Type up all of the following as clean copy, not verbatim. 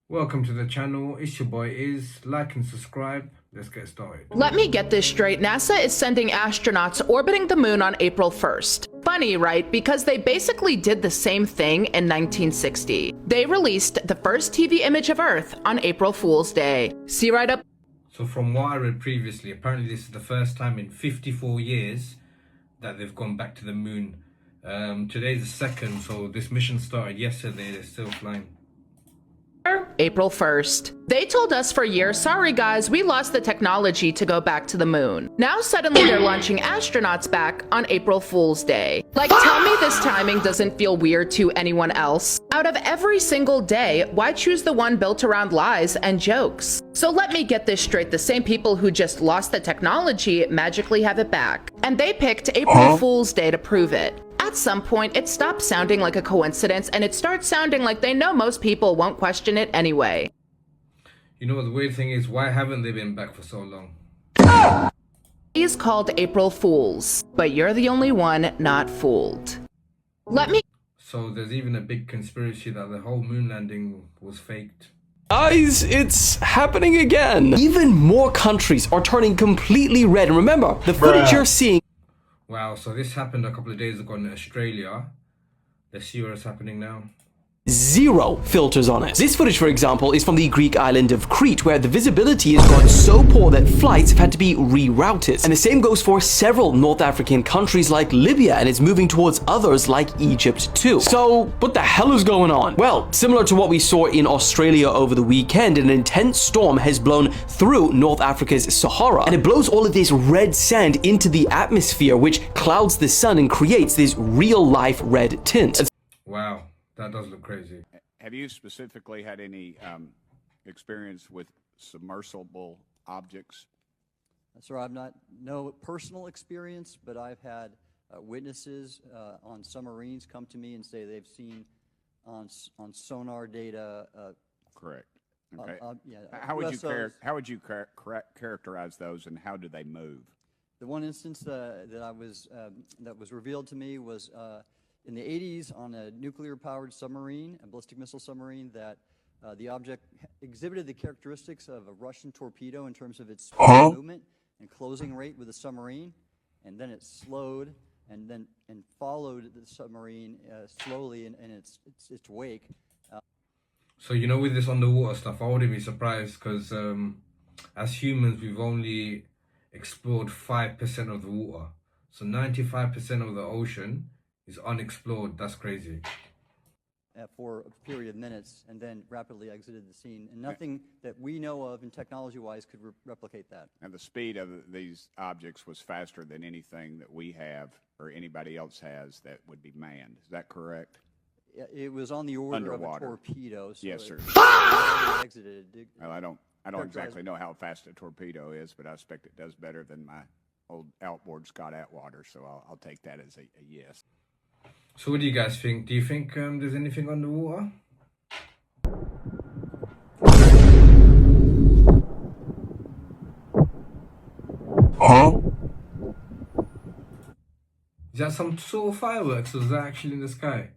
Welcome to the channel. It's your boy Iz. Like and subscribe. Let's get started. Let me get this straight. NASA is sending astronauts orbiting the moon on April 1st. Funny, right? Because they basically did the same thing in 1960. They released the first TV image of Earth on April Fool's Day. See right up. So from what I read previously, apparently this is the first time in 54 years that they've gone back to the moon. Today's the second, so this mission started yesterday. They're still flying. April 1st. They told us for years, sorry guys, we lost the technology to go back to the moon. Now suddenly they're launching astronauts back on April Fool's Day. Like, tell me this timing doesn't feel weird to anyone else. Out of every single day, why choose the one built around lies and jokes? So let me get this straight, the same people who just lost the technology magically have it back. And they picked April Fool's Day to prove it. At some point, it stops sounding like a coincidence and it starts sounding like they know most people won't question it anyway. You know what the weird thing is? Why haven't they been back for so long? He's called April Fools, but you're the only one not fooled. So there's even a big conspiracy that the whole moon landing was faked. Guys, it's happening again. Even more countries are turning completely red. And remember, the footage you're seeing. Wow, so this happened a couple of days ago in Australia. Let's see what's happening now. Zero filters on it. This footage, for example, is from the Greek island of Crete, where the visibility has gotten so poor that flights have had to be rerouted. And the same goes for several North African countries like Libya, and it's moving towards others like Egypt too. So, what the hell is going on? Well, similar to what we saw in Australia over the weekend, an intense storm has blown through North Africa's Sahara, and it blows all of this red sand into the atmosphere, which clouds the sun and creates this real-life red tint. Wow. That does look crazy. Have you specifically had any experience with submersible objects? Sir, I've no personal experience, but I've had witnesses on submarines come to me and say they've seen on sonar data. Correct. Okay. Yeah, how would USOs. you characterize those, and how do they move? The one instance that was revealed to me was in the 80s on a nuclear-powered submarine, a ballistic missile submarine, that the object exhibited the characteristics of a Russian torpedo in terms of its movement and closing rate with the submarine, and then it slowed and followed the submarine slowly in its wake. So, you know, with this underwater stuff, I wouldn't be surprised because as humans, we've only explored 5% of the water. So 95% of the ocean is unexplored. That's crazy. For a period of minutes, and then rapidly exited the scene. And nothing that we know of and technology-wise could replicate that. And the speed of these objects was faster than anything that we have or anybody else has that would be manned. Is that correct? It was on the order Underwater. of a torpedo. So Yes, sir. Exited. Well, I don't exactly know how fast a torpedo is, but I expect it does better than my old outboard Scott Atwater, so I'll take that as a yes. So what do you guys think? Do you think there's anything underwater? Is that some sort of fireworks, or is that actually in the sky?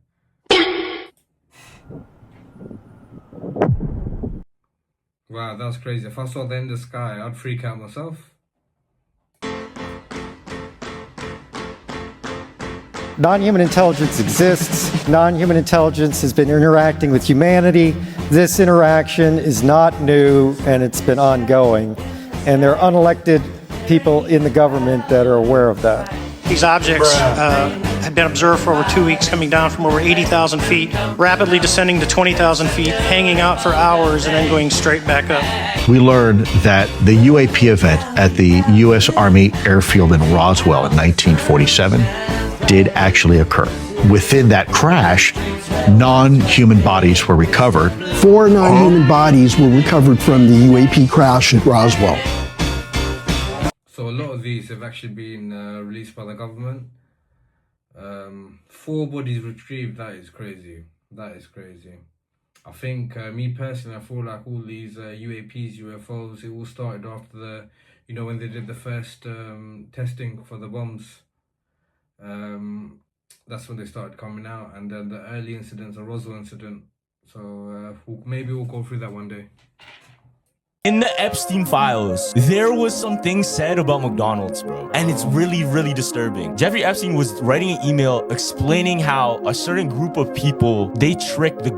Wow, that's crazy. If I saw that in the sky, I'd freak out myself. Non-human intelligence exists. Non-human intelligence has been interacting with humanity. This interaction is not new, and it's been ongoing. And there are unelected people in the government that are aware of that. These objects have been observed for over 2 weeks, coming down from over 80,000 feet, rapidly descending to 20,000 feet, hanging out for hours, and then going straight back up. We learned that the UAP event at the U.S. Army Airfield in Roswell in 1947 did actually occur. Within that crash, non-human bodies were recovered. 4 non-human bodies were recovered from the UAP crash at Roswell. So a lot of these have actually been released by the government. 4 bodies retrieved. That is crazy. That is crazy. I think, me personally, I feel like all these UAPs, UFOs, it all started after the, you know, when they did the first testing for the bombs. That's when they started coming out, and then the early incidents, the Roswell incident, So maybe we'll go through that one day. In the Epstein files, there was some things said about McDonald's, bro. And it's really, really disturbing. Jeffrey Epstein was writing an email explaining how a certain group of people, they tricked the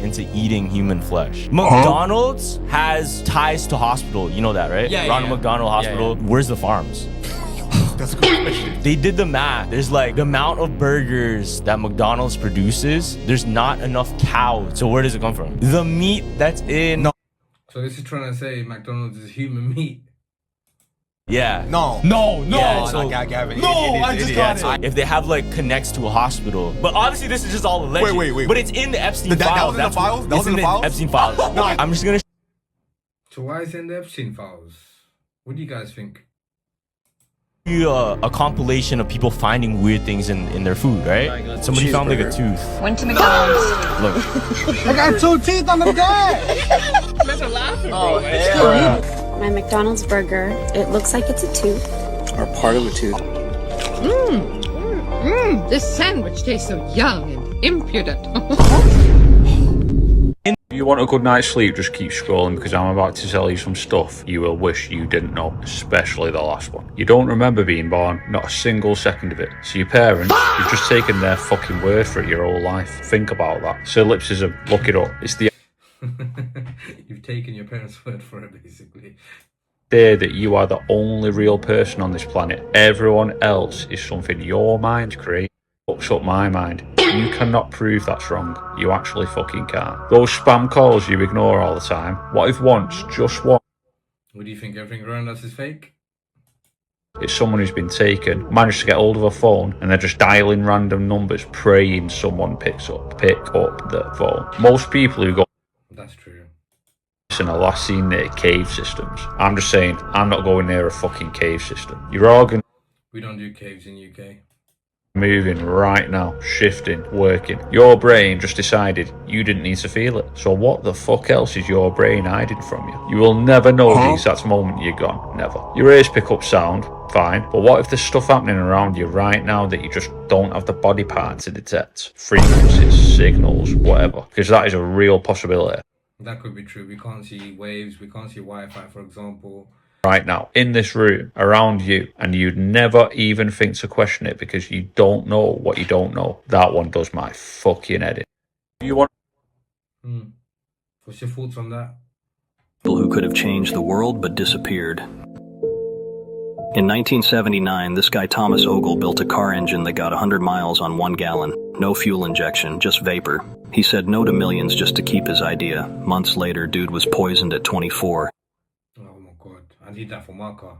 into eating human flesh. McDonald's has ties to hospital. You know that, right? Yeah, Ronald yeah. McDonald Hospital. Yeah, yeah. Where's the farms? That's a good question. They did the math. There's like the amount of burgers that McDonald's produces, there's not enough cows. So where does it come from? The meat that's in... So this is trying to say McDonald's is human meat. Yeah. No. Yeah, so- I just got it. If they have like connects to a hospital, but obviously this is just all alleged. Wait. But it's in the Epstein That files. was in the files? That was in the files? Epstein files. No. I'm just gonna. So why is it in the Epstein files? What do you guys think? Show you a compilation of people finding weird things in their food, right? Somebody found like a tooth. Went to McDonald's. Look. I got 2 teeth on the guy. My McDonald's burger. It looks like it's a tooth. Or part of a tooth. This sandwich tastes so young and impudent. If you want a good night's sleep, just keep scrolling because I'm about to tell you some stuff you will wish you didn't know, especially the last one. You don't remember being born, not a single second of it. So your parents, you've just taken their fucking word for it your whole life. Think about that. Solipsism, look it up. It's the You've taken your parents' word for it, basically. idea that you are the only real person on this planet. Everyone else is something your mind creates. Fucks up my mind. You cannot prove that's wrong. You actually fucking can't. Those spam calls you ignore all the time. What if once, just once, What do you think? Everything around us is fake? it's someone who's been taken, managed to get hold of a phone, and they're just dialing random numbers, praying someone pick up the phone. Most people who go That's true. and are last seen near cave systems. I'm just saying, I'm not going near a fucking cave system. Your organ We don't do caves in UK. moving right now, shifting, working. Your brain just decided you didn't need to feel it. So what the fuck else is your brain hiding from you? You will never know the exact moment you're gone. Never. Your ears pick up sound, fine. But what if there's stuff happening around you right now that you just don't have the body part to detect? Frequencies, signals, whatever. Because that is a real possibility. That could be true. We can't see waves. We can't see Wi-Fi, for example. Right now, in this room, around you, and you'd never even think to question it because you don't know what you don't know. That one does my fucking head in. You want What's your thoughts on that? People who could have changed the world but disappeared. In 1979, this guy Thomas Ogle built a car engine that got 100 miles on 1 gallon. No fuel injection, just vapor. He said no to millions just to keep his idea. Months later, dude was poisoned at 24. I need that for my car.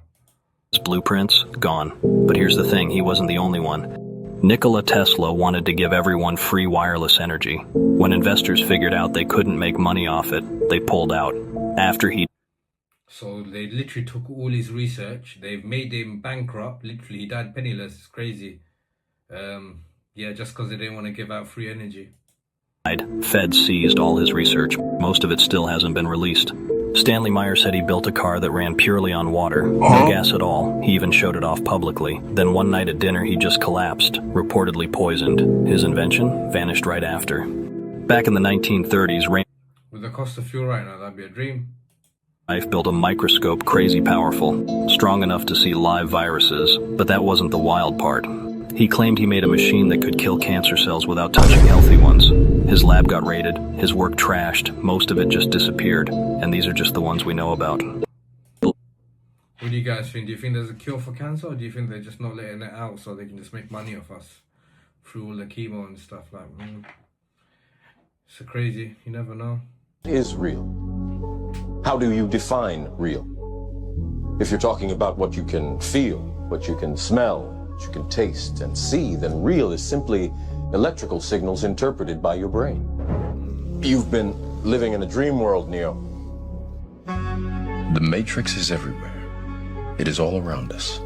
His blueprints, gone. But here's the thing, he wasn't the only one. Nikola Tesla wanted to give everyone free wireless energy. When investors figured out they couldn't make money off it, they pulled out. After he... So they literally took all his research. They've made him bankrupt. Literally, he died penniless. It's crazy. Yeah, just because they didn't want to give out free energy. Feds seized all his research. Most of it still hasn't been released. Stanley Meyer said he built a car that ran purely on water, no gas at all. He even showed it off publicly. Then one night at dinner, he just collapsed, reportedly poisoned. His invention vanished right after. Back in the 1930s, With the cost of fuel right now, that'd be a dream. Life built a microscope crazy powerful, strong enough to see live viruses, but that wasn't the wild part. He claimed he made a machine that could kill cancer cells without touching healthy ones. His lab got raided, his work trashed, most of it just disappeared, and these are just the ones we know about. What do you guys think? Do you think there's a cure for cancer, or do you think they're just not letting it out so they can just make money off us through all the chemo and stuff? Like, it's so crazy. You never know. Is real? How do you define real? If you're talking about what you can feel, what you can smell, what you can taste and see, then real is simply electrical signals interpreted by your brain. You've been living in a dream world, Neo. The Matrix is everywhere. It is all around us.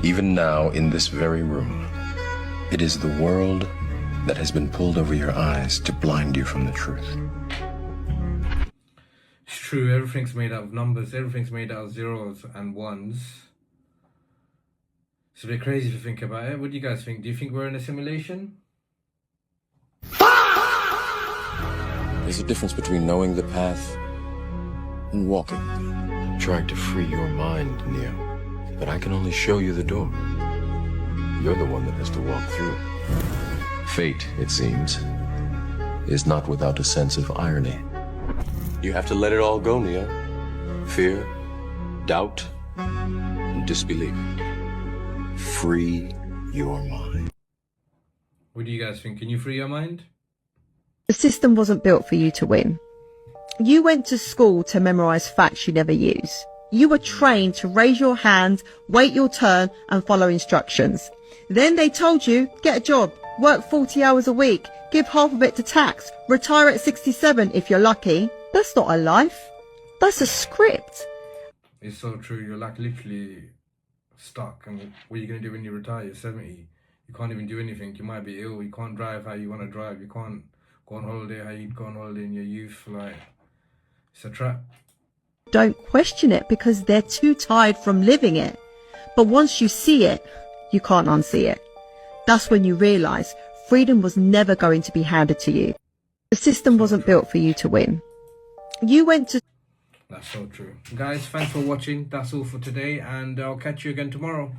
Even now, in this very room. It is the world that has been pulled over your eyes to blind you from the truth. It's true, everything's made out of numbers, everything's made out of zeros and ones. It's a bit crazy if you think about it. What do you guys think? Do you think we're in a simulation? There's a difference between knowing the path and walking. I'm trying to free your mind, Neo. But I can only show you the door. You're the one that has to walk through. Fate, it seems, is not without a sense of irony. You have to let it all go, Neo. Fear, doubt, and disbelief. Free your mind. What do you guys think? Can you free your mind? The system wasn't built for you to win. You went to school to memorize facts you never use. You were trained to raise your hand, wait your turn, and follow instructions. Then they told you, get a job, work 40 hours a week, give half of it to tax, retire at 67 if you're lucky. That's not a life. That's a script. It's so true. You're like literally stuck. And what are you going to do when you retire? You're 70. You can't even do anything. You might be ill. You can't drive how you want to drive. You can't go on holiday how you'd go on holiday in your youth. Like, it's a trap. Don't question it because they're too tired from living it. But once you see it, you can't unsee it. That's when you realize freedom was never going to be handed to you. The system wasn't built for you to win. You went to... That's so true. Guys, thanks for watching. That's all for today, and I'll catch you again tomorrow.